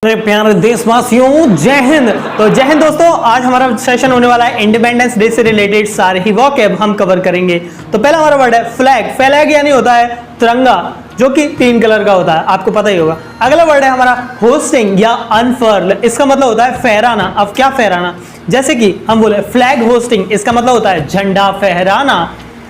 मेरे प्यारे देशवासियों, जय हिंद। तो जय हिंद दोस्तों, आज हमारा सेशन होने वाला है इंडिपेंडेंस डे से रिलेटेड सारे ही वोकैब हम कवर करेंगे। तो पहला हमारा वर्ड है फ्लैग। फ्लैग यानी होता है तिरंगा, जो कि 3 कलर का होता है, आपको पता ही होगा। अगला वर्ड है हमारा होस्टिंग या अनफर्ल। इसका मतलब होता है फहराना। अब क्या फहराना, जैसे कि हम बोले फ्लैग होस्टिंग, इसका मतलब होता है झंडा फहराना।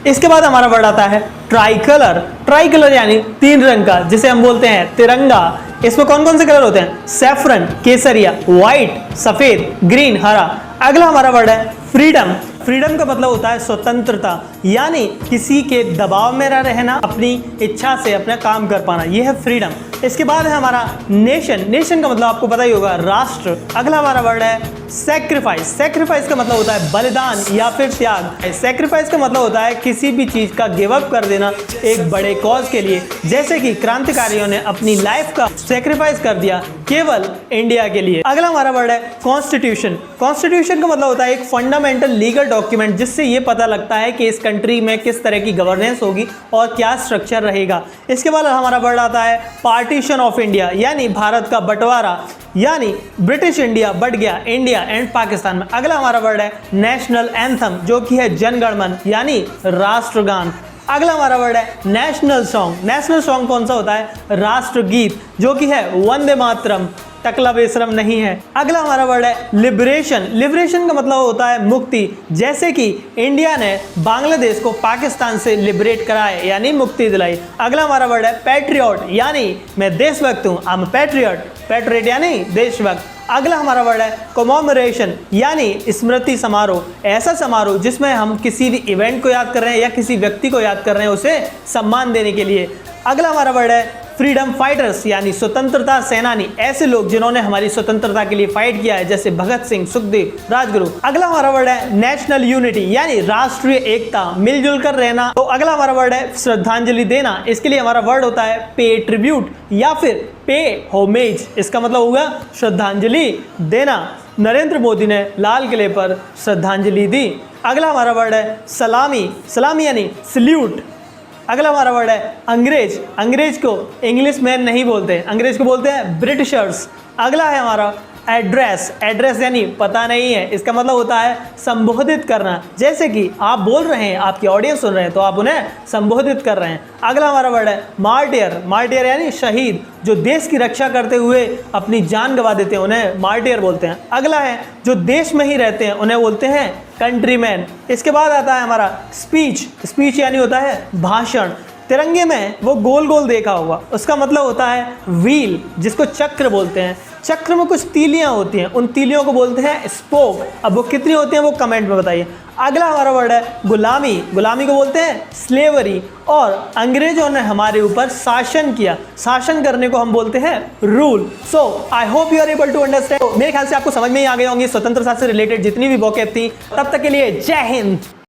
इसके बाद हमारा वर्ड आता है ट्राई कलर। ट्राई कलर यानी 3 रंग का, जिसे हम बोलते हैं तिरंगा। इसमें कौन कौन से कलर होते हैं? सैफरन, केसरिया, व्हाइट, सफेद, ग्रीन, हरा। अगला हमारा वर्ड है फ्रीडम। फ्रीडम का मतलब होता है स्वतंत्रता, यानी किसी के दबाव में न रहना, अपनी इच्छा से अपना काम कर पाना, यह है फ्रीडम। इसके बाद है हमारा नेशन। नेशन का मतलब आपको पता ही होगा, राष्ट्र। अगला हमारा वर्ड है सैक्रिफाइस। सैक्रिफाइस का मतलब होता है बलिदान या फिर त्याग। सैक्रिफाइस का मतलब होता है किसी भी चीज का गिव अप कर देना एक बड़े कॉज के लिए, जैसे कि क्रांतिकारियों ने अपनी लाइफ का सैक्रिफाइस कर दिया केवल इंडिया के लिए। अगला हमारा वर्ड है कॉन्स्टिट्यूशन। कॉन्स्टिट्यूशन का मतलब होता है एक फंडामेंटल लीगल डॉक्यूमेंट, जिससे ये पता लगता है कि इस कंट्री में किस तरह की गवर्नेंस होगी और क्या स्ट्रक्चर रहेगा। इसके बाद हमारा वर्ड आता है पार्टीशन ऑफ इंडिया, यानी भारत का बंटवारा, यानी ब्रिटिश इंडिया बट गया इंडिया एंड पाकिस्तान में। अगला हमारा वर्ड है नेशनल एंथम, जो कि है जनगणमन यानी राष्ट्रगान। अगला हमारा वर्ड है नेशनल सॉन्ग। नेशनल सॉन्ग कौन सा होता है? राष्ट्रगीत, जो कि है वंदे मातरम, टकला बेशरम नहीं है। अगला हमारा वर्ड है लिबरेशन। लिबरेशन का मतलब होता है मुक्ति, जैसे कि इंडिया ने बांग्लादेश को पाकिस्तान से लिबरेट कराए यानी मुक्ति दिलाई। अगला हमारा वर्ड है पैट्रियट, यानी मैं देशभक्त हूँ, आई एम पैट्रियट। पैट्रियट यानी देशभक्त। अगला हमारा वर्ड है कॉमेमोरेशन, यानी स्मृति समारोह। ऐसा समारोह जिसमें हम किसी भी इवेंट को याद कर रहे हैं या किसी व्यक्ति को याद कर रहे हैं, उसे सम्मान देने के लिए। अगला हमारा वर्ड है फ्रीडम फाइटर्स, यानी स्वतंत्रता सेनानी। ऐसे लोग जिन्होंने हमारी स्वतंत्रता के लिए फाइट किया है, जैसे भगत सिंह, सुखदेव, राजगुरु। अगला हमारा वर्ड है नेशनल यूनिटी, यानी राष्ट्रीय एकता, मिलजुल कर रहना। तो अगला हमारा वर्ड है श्रद्धांजलि देना। इसके लिए हमारा वर्ड होता है पे ट्रिब्यूट या फिर पे होमेज। इसका मतलब होगा श्रद्धांजलि देना। नरेंद्र मोदी ने लाल किले पर श्रद्धांजलि दी। अगला हमारा वर्ड है सलामी। सलामी यानी सल्यूट। अगला हमारा वर्ड है अंग्रेज। अंग्रेज को इंग्लिश मैन नहीं बोलते, अंग्रेज को बोलते हैं ब्रिटिशर्स। अगला है हमारा एड्रेस। एड्रेस यानी पता नहीं है, इसका मतलब होता है संबोधित करना, जैसे कि आप बोल रहे हैं, आपकी ऑडियंस सुन रहे हैं, तो आप उन्हें संबोधित कर रहे हैं। अगला हमारा वर्ड है मार्टियर। मार्टियर यानी शहीद, जो देश की रक्षा करते हुए अपनी जान गंवा देते हैं, उन्हें मार्टियर बोलते हैं। अगला है जो देश में ही रहते हैं, उन्हें बोलते हैं कंट्रीमैन। इसके बाद आता है हमारा स्पीच। स्पीच यानी होता है भाषण। तिरंगे में वो गोल गोल देखा होगा, उसका मतलब होता है व्हील, जिसको चक्र बोलते हैं। चक्र में कुछ तीलियां होती हैं, उन तीलियों को बोलते हैं स्पोक। अब वो कितनी होती हैं वो कमेंट में बताइए। अगला हमारा वर्ड है गुलामी। गुलामी को बोलते हैं स्लेवरी। और अंग्रेजों ने हमारे ऊपर शासन किया, शासन करने को हम बोलते हैं rule. So I hope you are able to understand. मेरे ख्याल से आपको समझ में ही आ गए होंगे स्वतंत्रता से रिलेटेड जितनी भी वोकैब थी। तब तक के लिए जय हिंद।